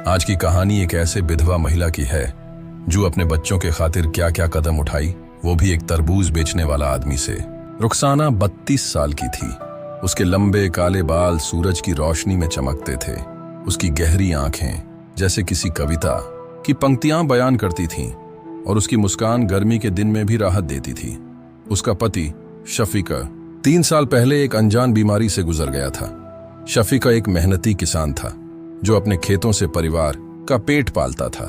आज की कहानी एक ऐसे विधवा महिला की है जो अपने बच्चों के खातिर क्या क्या कदम उठाई, वो भी एक तरबूज बेचने वाला आदमी से। रुखसाना 32 साल की थी। उसके लंबे काले बाल सूरज की रोशनी में चमकते थे। उसकी गहरी आंखें जैसे किसी कविता की पंक्तियां बयान करती थीं और उसकी मुस्कान गर्मी के दिन में भी राहत देती थी। उसका पति शफीका 3 साल पहले एक अनजान बीमारी से गुजर गया था। शफीका एक मेहनती किसान था जो अपने खेतों से परिवार का पेट पालता था,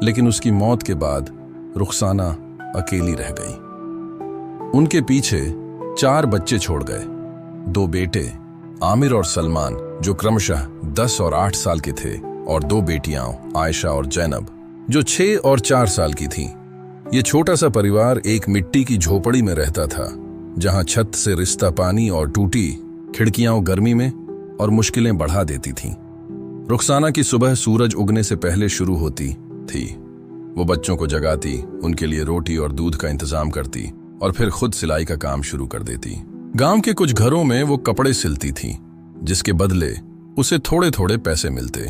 लेकिन उसकी मौत के बाद रुखसाना अकेली रह गई। उनके पीछे 4 बच्चे छोड़ गए। 2 बेटे आमिर और सलमान जो क्रमशः 10 और 8 साल के थे, और 2 बेटियां आयशा और जैनब जो 6 और 4 साल की थीं। ये छोटा सा परिवार एक मिट्टी की झोपड़ी में रहता था, जहां छत से रिसता पानी और टूटी खिड़कियां गर्मी में और मुश्किलें बढ़ा देती थीं। रुखसाना की सुबह सूरज उगने से पहले शुरू होती थी। वो बच्चों को जगाती, उनके लिए रोटी और दूध का इंतजाम करती और फिर खुद सिलाई का काम शुरू कर देती। गांव के कुछ घरों में वो कपड़े सिलती थी, जिसके बदले उसे थोड़े थोड़े पैसे मिलते।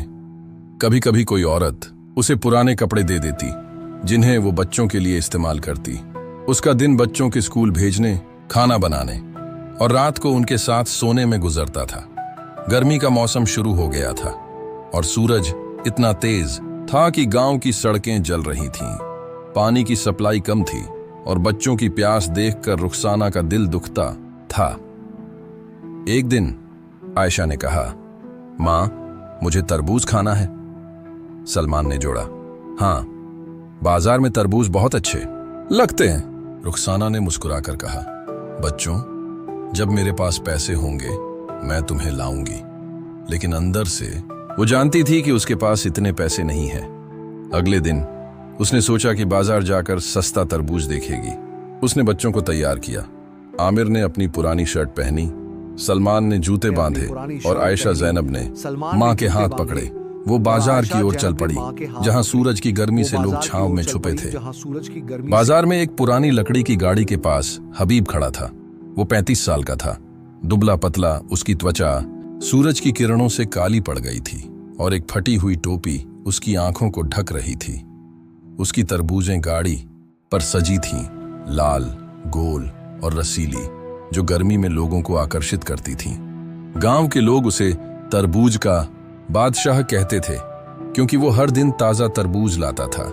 कभी कभी कोई औरत उसे पुराने कपड़े दे देती जिन्हें वो बच्चों के लिए इस्तेमाल करती। उसका दिन बच्चों के स्कूल भेजने, खाना बनाने और रात को उनके साथ सोने में गुजरता था। गर्मी का मौसम शुरू हो गया था और सूरज इतना तेज था कि गांव की सड़कें जल रही थीं। पानी की सप्लाई कम थी और बच्चों की प्यास देखकर रुखसाना का दिल दुखता था। एक दिन आयशा ने कहा, माँ, मुझे तरबूज खाना है। सलमान ने जोड़ा, हाँ, बाजार में तरबूज बहुत अच्छे लगते हैं। रुखसाना ने मुस्कुराकर कहा, बच्चों, जब मेरे पास पैसे होंगे मैं तुम्हें लाऊंगी। लेकिन अंदर से वो जानती थी कि उसके पास इतने पैसे नहीं हैं। अगले दिन उसने सोचा कि बाजार जाकर सस्ता तरबूज देखेगी। उसने बच्चों को तैयार किया। आमिर ने अपनी पुरानी शर्ट पहनी, सलमान ने जूते बांधे और आयशा जैनब ने माँ के हाथ पकड़े। वो बाजार की ओर चल पड़ी, जहां सूरज की गर्मी से लोग छांव में छुपे थे। बाजार में एक पुरानी लकड़ी की गाड़ी के पास हबीब खड़ा था। वो 35 साल का था, दुबला पतला। उसकी त्वचा सूरज की किरणों से काली पड़ गई थी और एक फटी हुई टोपी उसकी आंखों को ढक रही थी। उसकी तरबूजें गाड़ी पर सजी थीं, लाल, गोल और रसीली, जो गर्मी में लोगों को आकर्षित करती थीं। गांव के लोग उसे तरबूज का बादशाह कहते थे, क्योंकि वो हर दिन ताजा तरबूज लाता था।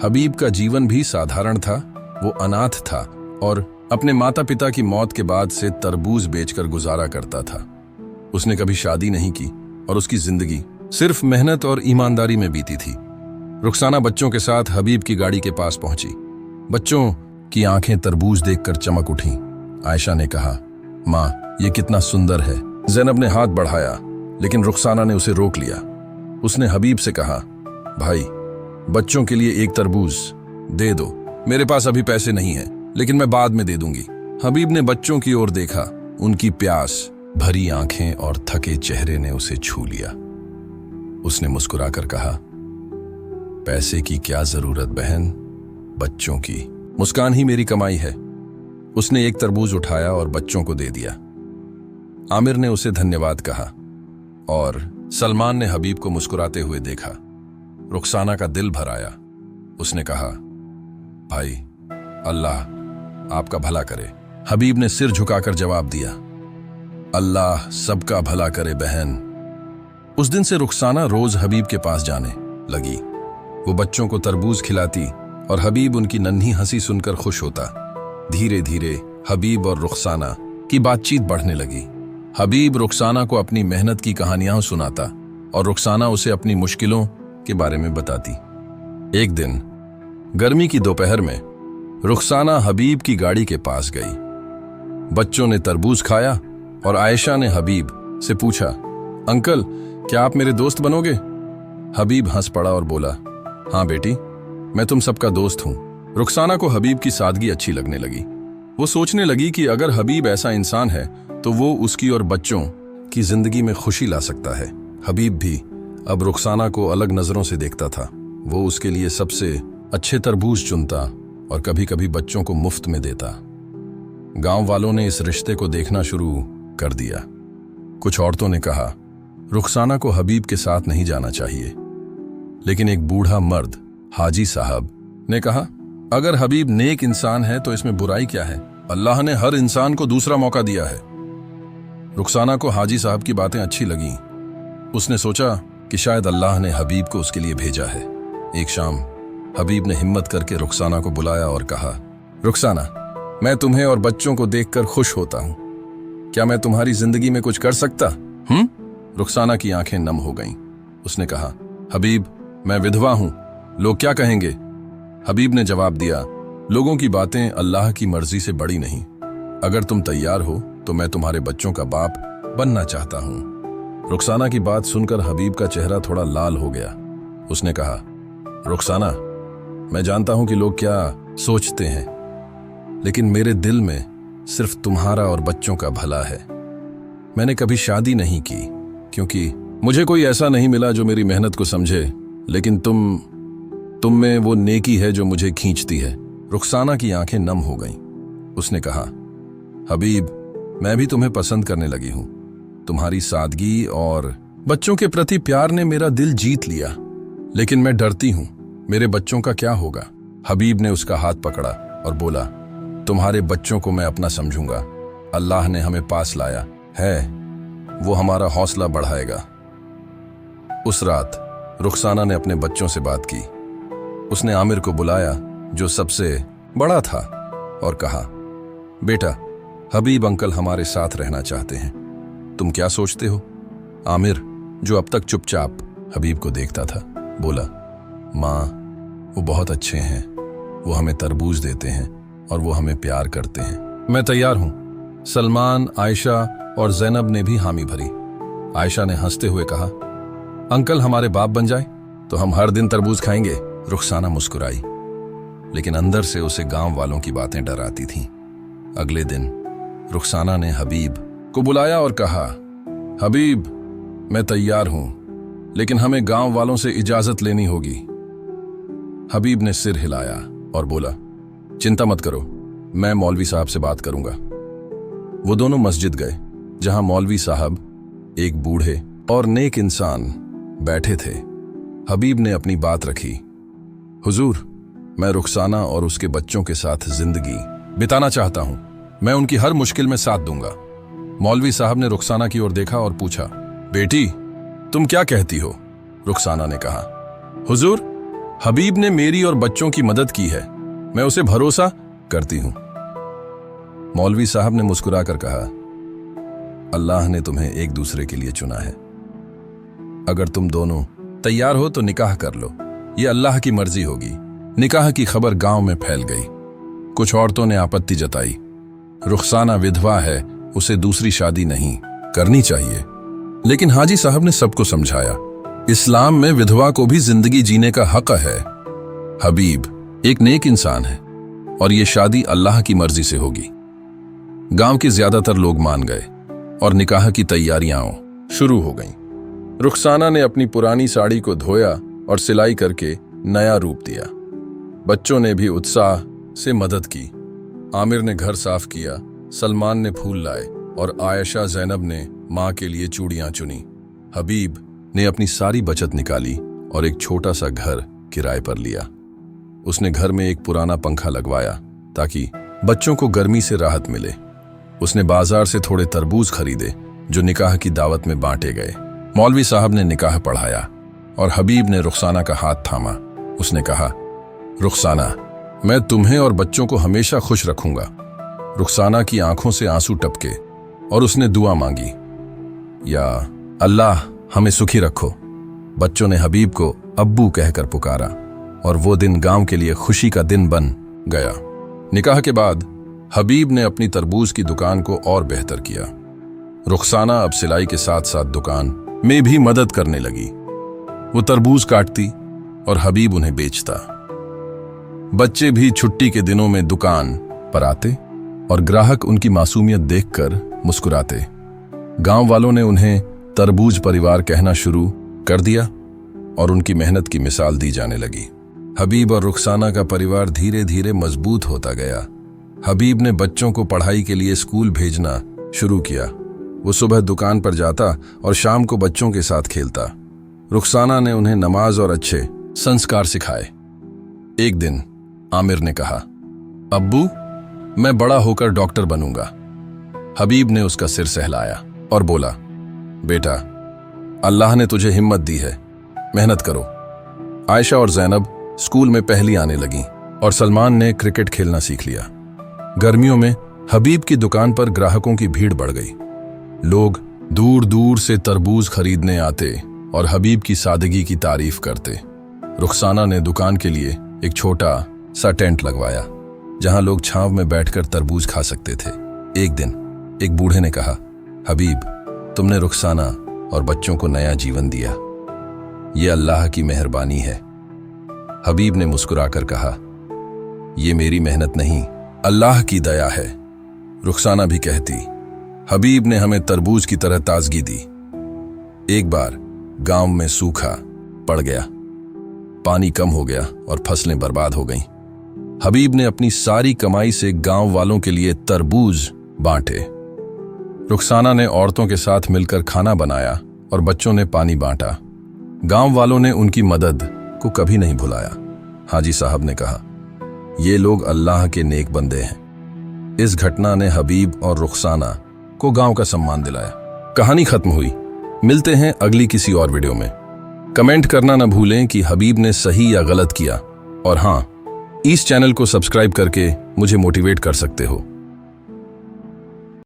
हबीब का जीवन भी साधारण था। वो अनाथ था और अपने माता पिता की मौत के बाद से तरबूज बेचकर गुजारा करता था। उसने कभी शादी नहीं की और उसकी जिंदगी सिर्फ मेहनत और ईमानदारी में बीती थी। रुखसाना बच्चों के साथ हबीब की गाड़ी के पास पहुंची। बच्चों की आंखें तरबूज देखकर चमक उठीं। आयशा ने कहा, माँ, ये कितना सुंदर है। जैनब ने हाथ बढ़ाया, लेकिन रुखसाना ने उसे रोक लिया। उसने हबीब से कहा, भाई, बच्चों के लिए एक तरबूज दे दो। मेरे पास अभी पैसे नहीं है, लेकिन मैं बाद में दे दूंगी। हबीब ने बच्चों की ओर देखा। उनकी प्यास भरी आंखें और थके चेहरे ने उसे छू लिया। उसने मुस्कुराकर कहा, पैसे की क्या जरूरत बहन, बच्चों की मुस्कान ही मेरी कमाई है। उसने एक तरबूज उठाया और बच्चों को दे दिया। आमिर ने उसे धन्यवाद कहा और सलमान ने हबीब को मुस्कुराते हुए देखा। रुखसाना का दिल भर आया। उसने कहा, भाई, अल्लाह आपका भला करे। हबीब ने सिर झुकाकर जवाब दिया, अल्लाह सबका भला करे बहन। उस दिन से रुखसाना रोज हबीब के पास जाने लगी। वो बच्चों को तरबूज खिलाती और हबीब उनकी नन्ही हंसी सुनकर खुश होता। धीरे धीरे हबीब और रुखसाना की बातचीत बढ़ने लगी। हबीब रुखसाना को अपनी मेहनत की कहानियां सुनाता और रुखसाना उसे अपनी मुश्किलों के बारे में बताती। एक दिन गर्मी की दोपहर में रुखसाना हबीब की गाड़ी के पास गई। बच्चों ने तरबूज खाया और आयशा ने हबीब से पूछा, अंकल, क्या आप मेरे दोस्त बनोगे? हबीब हंस पड़ा और बोला, हाँ बेटी, मैं तुम सबका दोस्त हूं। रुखसाना को हबीब की सादगी अच्छी लगने लगी। वो सोचने लगी कि अगर हबीब ऐसा इंसान है तो वो उसकी और बच्चों की जिंदगी में खुशी ला सकता है। हबीब भी अब रुखसाना को अलग नजरों से देखता था। वो उसके लिए सबसे अच्छे तरबूज चुनता और कभी कभी बच्चों को मुफ्त में देता। गांव वालों ने इस रिश्ते को देखना शुरू कर दिया। कुछ औरतों ने कहा, रुखसाना को हबीब के साथ नहीं जाना चाहिए, लेकिन एक बूढ़ा मर्द हाजी साहब ने कहा, अगर हबीब नेक इंसान है तो इसमें बुराई क्या है? अल्लाह ने हर इंसान को दूसरा मौका दिया है। रुखसाना को हाजी साहब की बातें अच्छी लगीं। उसने सोचा कि शायद अल्लाह ने हबीब को उसके लिए भेजा है। एक शाम हबीब ने हिम्मत करके रुखसाना को बुलाया और कहा, रुखसाना, मैं तुम्हें और बच्चों को देखकर खुश होता हूं। क्या मैं तुम्हारी जिंदगी में कुछ कर सकता? रुखसाना की आंखें नम हो गईं। उसने कहा, हबीब, मैं विधवा हूं, लोग क्या कहेंगे? हबीब ने जवाब दिया, लोगों की बातें अल्लाह की मर्जी से बड़ी नहीं। अगर तुम तैयार हो तो मैं तुम्हारे बच्चों का बाप बनना चाहता हूं। रुखसाना की बात सुनकर हबीब का चेहरा थोड़ा लाल हो गया। उसने कहा, रुखसाना, मैं जानता हूं कि लोग क्या सोचते हैं, लेकिन मेरे दिल में सिर्फ तुम्हारा और बच्चों का भला है। मैंने कभी शादी नहीं की क्योंकि मुझे कोई ऐसा नहीं मिला जो मेरी मेहनत को समझे, लेकिन तुम में वो नेकी है जो मुझे खींचती है। रुखसाना की आंखें नम हो गईं। उसने कहा, हबीब, मैं भी तुम्हें पसंद करने लगी हूं। तुम्हारी सादगी और बच्चों के प्रति प्यार ने मेरा दिल जीत लिया, लेकिन मैं डरती हूं मेरे बच्चों का क्या होगा। हबीब ने उसका हाथ पकड़ा और बोला, तुम्हारे बच्चों को मैं अपना समझूंगा। अल्लाह ने हमें पास लाया है, वो हमारा हौसला बढ़ाएगा। उस रात रुखसाना ने अपने बच्चों से बात की। उसने आमिर को बुलाया जो सबसे बड़ा था और कहा, बेटा, हबीब अंकल हमारे साथ रहना चाहते हैं, तुम क्या सोचते हो? आमिर, जो अब तक चुपचाप हबीब को देखता था, बोला, माँ, वो बहुत अच्छे हैं, वो हमें तरबूज देते हैं और वो हमें प्यार करते हैं। मैं तैयार हूं। सलमान, आयशा और जैनब ने भी हामी भरी। आयशा ने हंसते हुए कहा, अंकल हमारे बाप बन जाए तो हम हर दिन तरबूज खाएंगे। रुखसाना मुस्कुराई, लेकिन अंदर से उसे गांव वालों की बातें डराती थीं। अगले दिन रुखसाना ने हबीब को बुलाया और कहा, हबीब, मैं तैयार हूं, लेकिन हमें गांव वालों से इजाजत लेनी होगी। हबीब ने सिर हिलाया और बोला, चिंता मत करो, मैं मौलवी साहब से बात करूंगा। वो दोनों मस्जिद गए, जहां मौलवी साहब, एक बूढ़े और नेक इंसान, बैठे थे। हबीब ने अपनी बात रखी, हुजूर, मैं रुखसाना और उसके बच्चों के साथ जिंदगी बिताना चाहता हूं। मैं उनकी हर मुश्किल में साथ दूंगा। मौलवी साहब ने रुखसाना की ओर देखा और पूछा, बेटी, तुम क्या कहती हो? रुखसाना ने कहा, हुजूर, हबीब ने मेरी और बच्चों की मदद की है, मैं उसे भरोसा करती हूं। मौलवी साहब ने मुस्कुराकर कहा, अल्लाह ने तुम्हें एक दूसरे के लिए चुना है। अगर तुम दोनों तैयार हो तो निकाह कर लो, ये अल्लाह की मर्जी होगी। निकाह की खबर गांव में फैल गई। कुछ औरतों ने आपत्ति जताई, रुखसाना विधवा है, उसे दूसरी शादी नहीं करनी चाहिए। लेकिन हाजी साहब ने सबको समझाया, इस्लाम में विधवा को भी जिंदगी जीने का हक है। हबीब एक नेक इंसान है और ये शादी अल्लाह की मर्जी से होगी। गांव के ज्यादातर लोग मान गए और निकाह की तैयारियां शुरू हो गईं। रुखसाना ने अपनी पुरानी साड़ी को धोया और सिलाई करके नया रूप दिया। बच्चों ने भी उत्साह से मदद की। आमिर ने घर साफ किया, सलमान ने फूल लाए और आयशा जैनब ने माँ के लिए चूड़ियां चुनी। हबीब ने अपनी सारी बचत निकाली और एक छोटा सा घर किराए पर लिया। उसने घर में एक पुराना पंखा लगवाया ताकि बच्चों को गर्मी से राहत मिले। उसने बाजार से थोड़े तरबूज खरीदे जो निकाह की दावत में बांटे गए। मौलवी साहब ने निकाह पढ़ाया और हबीब ने रुखसाना का हाथ थामा। उसने कहा, रुखसाना, मैं तुम्हें और बच्चों को हमेशा खुश रखूंगा। रुखसाना की आंखों से आंसू टपके और उसने दुआ मांगी, या अल्लाह हमें सुखी रखो। बच्चों ने हबीब को अब्बू कहकर पुकारा और वो दिन गांव के लिए खुशी का दिन बन गया। निकाह के बाद हबीब ने अपनी तरबूज की दुकान को और बेहतर किया। रुखसाना अब सिलाई के साथ साथ दुकान में भी मदद करने लगी। वो तरबूज काटती और हबीब उन्हें बेचता। बच्चे भी छुट्टी के दिनों में दुकान पर आते और ग्राहक उनकी मासूमियत देखकर मुस्कुराते। गांव वालों ने उन्हें तरबूज परिवार कहना शुरू कर दिया और उनकी मेहनत की मिसाल दी जाने लगी। हबीब और रुखसाना का परिवार धीरे धीरे मजबूत होता गया। हबीब ने बच्चों को पढ़ाई के लिए स्कूल भेजना शुरू किया। वो सुबह दुकान पर जाता और शाम को बच्चों के साथ खेलता। रुखसाना ने उन्हें नमाज और अच्छे संस्कार सिखाए। एक दिन आमिर ने कहा, अब्बू, मैं बड़ा होकर डॉक्टर बनूंगा। हबीब ने उसका सिर सहलाया और बोला, बेटा, अल्लाह ने तुझे हिम्मत दी है, मेहनत करो। आयशा और जैनब स्कूल में पहली आने लगीं और सलमान ने क्रिकेट खेलना सीख लिया। गर्मियों में हबीब की दुकान पर ग्राहकों की भीड़ बढ़ गई। लोग दूर दूर से तरबूज खरीदने आते और हबीब की सादगी की तारीफ करते। रुखसाना ने दुकान के लिए एक छोटा सा टेंट लगवाया जहां लोग छांव में बैठकर तरबूज खा सकते थे। एक दिन एक बूढ़े ने कहा, हबीब, तुमने रुखसाना और बच्चों को नया जीवन दिया। ये अल्लाह की मेहरबानी है। हबीब ने मुस्कुराकर कहा, ये मेरी मेहनत नहीं, अल्लाह की दया है। रुखसाना भी कहती, हबीब ने हमें तरबूज की तरह ताजगी दी। एक बार गांव में सूखा पड़ गया, पानी कम हो गया और फसलें बर्बाद हो गईं। हबीब ने अपनी सारी कमाई से गांव वालों के लिए तरबूज बांटे। रुखसाना ने औरतों के साथ मिलकर खाना बनाया और बच्चों ने पानी बांटा। गांव वालों ने उनकी मदद को कभी नहीं भुलाया। हाजी साहब ने कहा, ये लोग अल्लाह के नेक बंदे हैं। इस घटना ने हबीब और रुखसाना को गांव का सम्मान दिलाया। कहानी खत्म हुई। मिलते हैं अगली किसी और वीडियो में। कमेंट करना न भूलें कि हबीब ने सही या गलत किया। और हाँ, इस चैनल को सब्सक्राइब करके मुझे मोटिवेट कर सकते हो।